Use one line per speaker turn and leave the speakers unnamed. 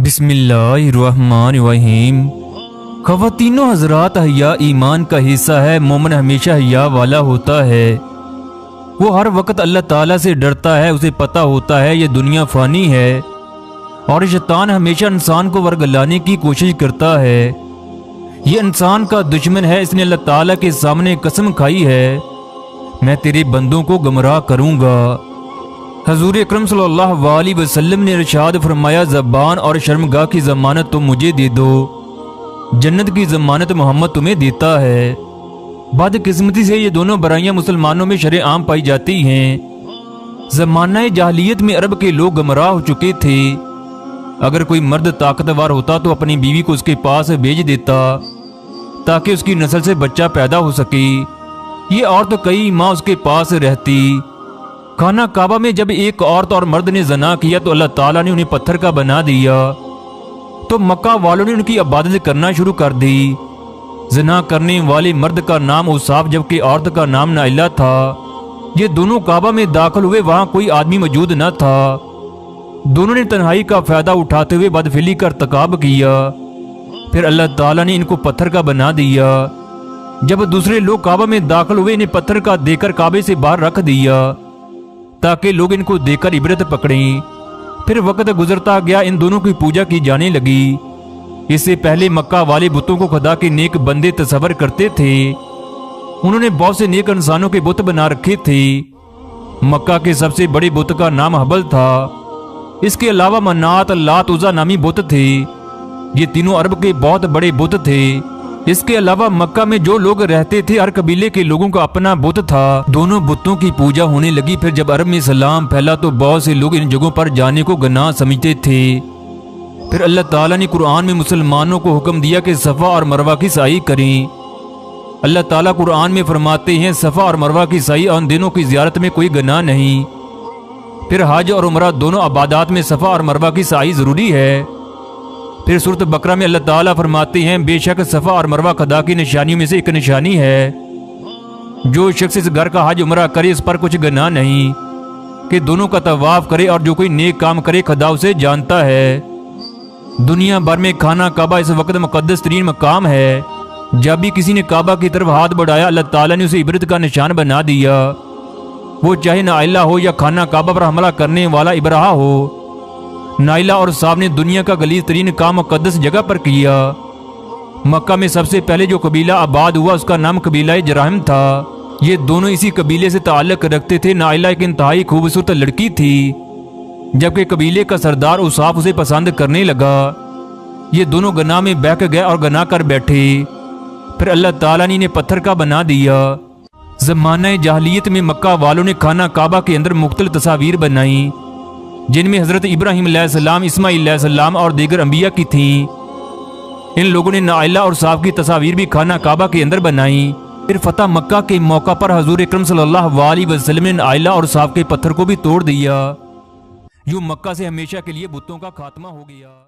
بسم اللہ الرحمن الرحیم۔ خواتین و حضرات، حیا ایمان کا حصہ ہے۔ مومن ہمیشہ حیا والا ہوتا ہے۔ وہ ہر وقت اللہ تعالیٰ سے ڈرتا ہے۔ اسے پتہ ہوتا ہے یہ دنیا فانی ہے اور شیطان ہمیشہ انسان کو ورگلانے کی کوشش کرتا ہے۔ یہ انسان کا دشمن ہے۔ اس نے اللہ تعالیٰ کے سامنے قسم کھائی ہے، میں تیرے بندوں کو گمراہ کروں گا۔ حضور اکرم صلی اللہ علیہ وسلم نے ارشاد فرمایا، زبان اور شرمگاہ کی ضمانت تم مجھے دے دو، جنت کی ضمانت محمد تمہیں دیتا ہے۔ بدقسمتی سے یہ دونوں برائیاں مسلمانوں میں شرع عام پائی جاتی ہیں۔ زمانہ جاہلیت میں عرب کے لوگ گمراہ ہو چکے تھے۔ اگر کوئی مرد طاقتور ہوتا تو اپنی بیوی کو اس کے پاس بھیج دیتا تاکہ اس کی نسل سے بچہ پیدا ہو سکے۔ یہ عورت کئی ماہ اس کے پاس رہتی۔ خانہ کعبہ میں جب ایک عورت اور مرد نے زنا کیا تو اللہ تعالیٰ نے انہیں پتھر کا بنا دیا، تو مکہ والوں نے ان کی عبادت کرنا شروع کر دی۔ زنا کرنے والے مرد کا نام اوصاف جبکہ عورت کا نام نائلہ تھا۔ یہ دونوں کعبہ میں داخل ہوئے، وہاں کوئی آدمی موجود نہ تھا۔ دونوں نے تنہائی کا فائدہ اٹھاتے ہوئے بدفعلی کا ارتکاب کیا۔ پھر اللہ تعالیٰ نے ان کو پتھر کا بنا دیا۔ جب دوسرے لوگ کعبہ میں داخل ہوئے، انہیں پتھر کا دے کر کعبے سے باہر رکھ دیا تاکہ لوگ ان کو دیکھ کر عبرت پکڑیں۔ پھر وقت گزرتا گیا، ان دونوں کی پوجا کی جانے لگی۔ اس سے پہلے مکہ والے بتوں کو خدا کے نیک بندے تصور کرتے تھے۔ انہوں نے بہت سے نیک انسانوں کے بت بنا رکھے تھے۔ مکہ کے سب سے بڑے بت کا نام حبل تھا۔ اس کے علاوہ منات، لات، عزا نامی بت تھے۔ یہ تینوں عرب کے بہت بڑے بت تھے۔ اس کے علاوہ مکہ میں جو لوگ رہتے تھے، ہر قبیلے کے لوگوں کا اپنا بت تھا۔ دونوں بتوں کی پوجا ہونے لگی۔ پھر جب عرب میں اسلام پھیلا تو بہت سے لوگ ان جگہوں پر جانے کو گناہ سمجھتے تھے۔ پھر اللہ تعالیٰ نے قرآن میں مسلمانوں کو حکم دیا کہ صفا اور مروہ کی سعی کریں۔ اللہ تعالیٰ قرآن میں فرماتے ہیں، صفا اور مروہ کی سعی اور ان دنوں کی زیارت میں کوئی گناہ نہیں۔ پھر حج اور عمرہ دونوں عبادات میں صفا اور مروہ کی سعی ضروری ہے۔ پھر سورۃ بقرہ میں اللہ تعالیٰ فرماتے ہیں، بے شک صفا اور مروہ خدا کی نشانیوں میں سے ایک نشانی ہے۔ جو شخص اس گھر کا حج عمرہ کرے، اس پر کچھ گناہ نہیں کہ دونوں کا طواف کرے، اور جو کوئی نیک کام کرے خدا اسے جانتا ہے۔ دنیا بھر میں خانہ کعبہ اس وقت مقدس ترین مقام ہے۔ جب بھی کسی نے کعبہ کی طرف ہاتھ بڑھایا، اللہ تعالیٰ نے اسے عبرت کا نشان بنا دیا، وہ چاہے نائلہ ہو یا خانہ کعبہ پر حملہ کرنے والا ابرہہ ہو۔ نائلہ اور صاف نے دنیا کا غلیظ ترین کام مقدس جگہ پر کیا۔ مکہ میں سب سے پہلے جو قبیلہ آباد ہوا، اس کا نام قبیلہ جراہم تھا۔ یہ دونوں اسی قبیلے سے تعلق رکھتے تھے۔ نائلہ ایک انتہائی خوبصورت لڑکی تھی، جبکہ قبیلے کا سردار اوصاف اسے پسند کرنے لگا۔ یہ دونوں گناہ میں بہک گئے اور گناہ کر بیٹھے۔ پھر اللہ تعالیٰ نے انہیں پتھر کا بنا دیا۔ زمانہ جاہلیت میں مکہ والوں نے خانہ کعبہ کے اندر مختلف تصاویر بنائیں، جن میں حضرت ابراہیم علیہ السلام، اسماعیل علیہ السلام اور دیگر انبیاء کی تھیں۔ ان لوگوں نے نائلہ اور صاف کی تصاویر بھی خانہ کعبہ کے اندر بنائیں۔ پھر فتح مکہ کے موقع پر حضور اکرم صلی اللہ علیہ وسلم نے نائلہ اور صاف کے پتھر کو بھی توڑ دیا۔ یوں مکہ سے ہمیشہ کے لیے بتوں کا خاتمہ ہو گیا۔